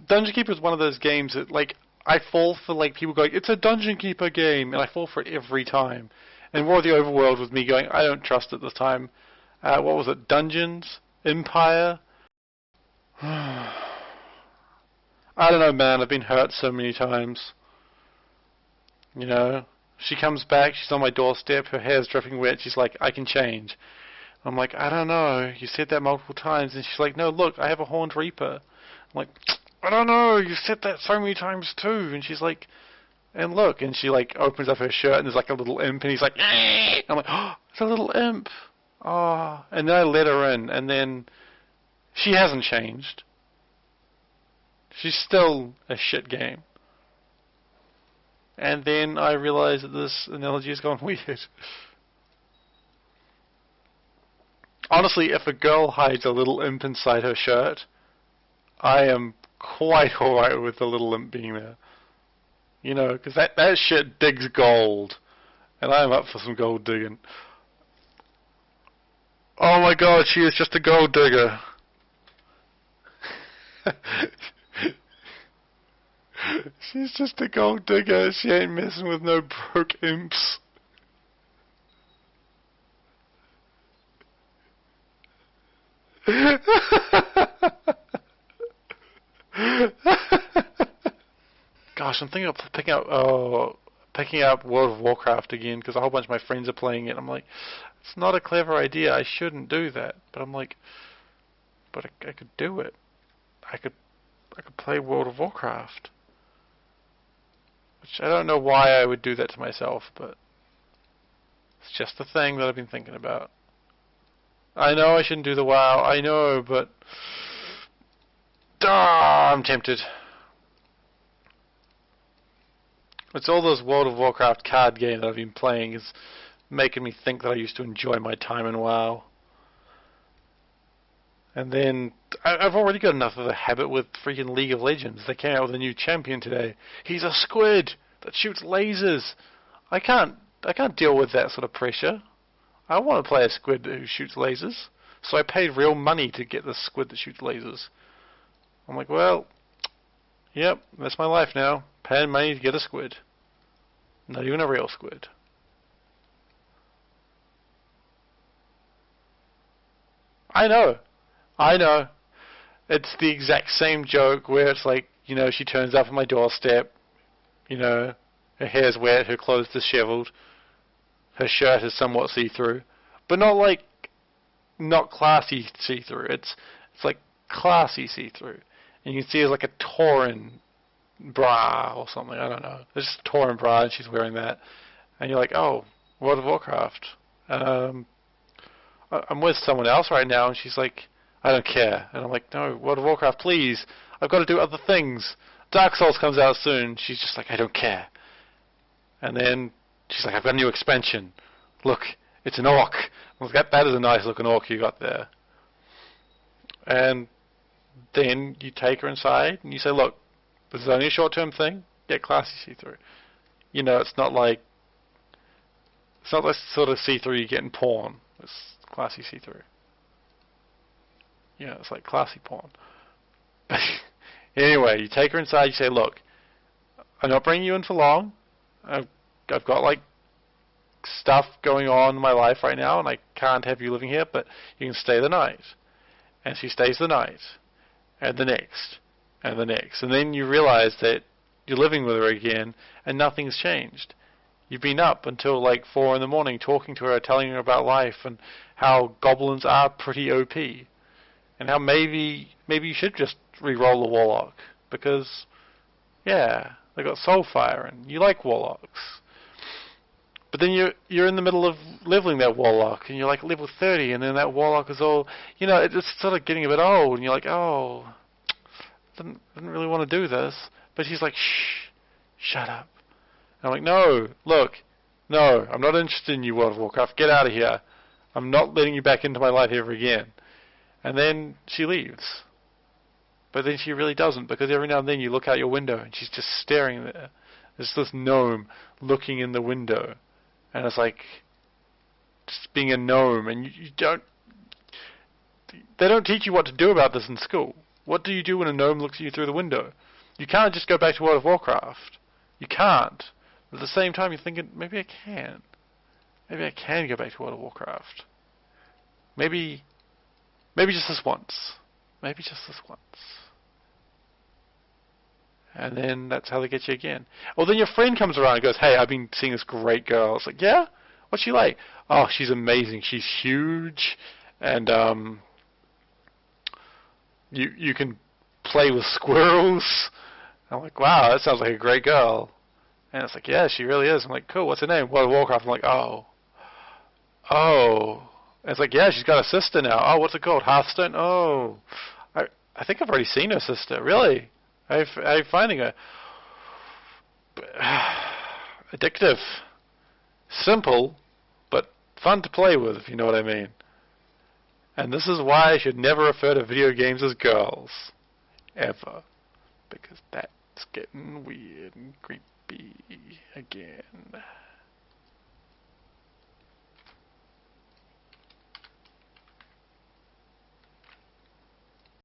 Dungeon Keeper is one of those games that, like, I fall for, like, people going, it's a Dungeon Keeper game, and I fall for it every time. And War of the Overworld was me going, I don't trust it this time. What was it? Dungeons? Empire? I don't know, man. I've been hurt so many times. You know? She comes back, she's on my doorstep, her hair's dripping wet, she's like, I can change. I'm like, I don't know, you said that multiple times. And she's like, no, look, I have a Horned Reaper. I'm like, I don't know, you said that so many times too. And she's like, and look, and she like opens up her shirt and there's like a little imp and he's like, eh! I'm like, oh, it's a little imp. Oh, and then I let her in and then she hasn't changed. She's still a shit game. And then I realize that this analogy has gone weird. Honestly, if a girl hides a little imp inside her shirt, I am quite alright with the little imp being there. You know, because that shit digs gold. And I am up for some gold digging. Oh my god, she is just a gold digger. She's just a gold digger. She ain't messing with no broke imps. Gosh, I'm thinking of picking up World of Warcraft again because a whole bunch of my friends are playing it. I'm like, it's not a clever idea. I shouldn't do that. But I'm like, but I could do it. I could play World of Warcraft. Which I don't know why I would do that to myself, but it's just a thing that I've been thinking about. I know I shouldn't do the WoW. I know, but I'm tempted. It's all those World of Warcraft card game that I've been playing is making me think that I used to enjoy my time in WoW. And then I've already got enough of a habit with freaking League of Legends. They came out with a new champion today. He's a squid that shoots lasers. I can't deal with that sort of pressure. I want to play a squid who shoots lasers. So I paid real money to get this squid that shoots lasers. I'm like, well, yep, that's my life now. Paying money to get a squid. Not even a real squid. I know. It's the exact same joke where it's like, you know, she turns up at my doorstep, you know, her hair's wet, her clothes disheveled, her shirt is somewhat see-through, but not classy see-through. It's like classy see-through. And you can see it's like a Tauren bra or something, I don't know. It's just a Tauren bra and she's wearing that. And you're like, oh, World of Warcraft. I'm with someone else right now and she's like, I don't care. And I'm like, no, World of Warcraft, please. I've got to do other things. Dark Souls comes out soon. She's just like, I don't care. And then she's like, I've got a new expansion. Look, it's an orc. I'm like, that is a nice looking orc you got there. And then you take her inside and you say, look, this is only a short-term thing. Get classy see-through. You know, it's not like sort of see-through you get in porn. It's classy see-through. Yeah, it's like classy porn. Anyway, you take her inside, you say, look, I'm not bringing you in for long. I've got like stuff going on in my life right now and I can't have you living here, but you can stay the night. And she stays the night. And the next. And the next. And then you realize that you're living with her again and nothing's changed. You've been up until like 4 in the morning talking to her, telling her about life and how goblins are pretty OP. And how maybe you should just re-roll the Warlock. Because, yeah, they got Soulfire and you like Warlocks. But then you're in the middle of leveling that Warlock and you're like level 30 and then that Warlock is all, you know, it's sort of getting a bit old and you're like, oh, didn't really want to do this. But she's like, shh, shut up. And I'm like, no, look, no, I'm not interested in you, World of Warcraft. Get out of here. I'm not letting you back into my life ever again. And then she leaves. But then she really doesn't, because every now and then you look out your window and she's just staring there. There's this gnome looking in the window. And it's like, just being a gnome. And you don't... They don't teach you what to do about this in school. What do you do when a gnome looks at you through the window? You can't just go back to World of Warcraft. You can't. But at the same time, you're thinking, maybe I can. Maybe I can go back to World of Warcraft. Maybe just this once. Maybe just this once. And then that's how they get you again. Well, then your friend comes around and goes, hey, I've been seeing this great girl. It's like, yeah? What's she like? Oh, she's amazing. She's huge. And you can play with squirrels. I'm like, wow, that sounds like a great girl. And it's like, yeah, she really is. I'm like, cool, what's her name? World of Warcraft. I'm like, oh. And it's like, yeah, she's got a sister now. Oh, what's it called? Hearthstone? Oh. I think I've already seen her sister. Really? I'm finding her addictive. Simple, but fun to play with, if you know what I mean. And this is why I should never refer to video games as girls. Ever. Because that's getting weird and creepy again.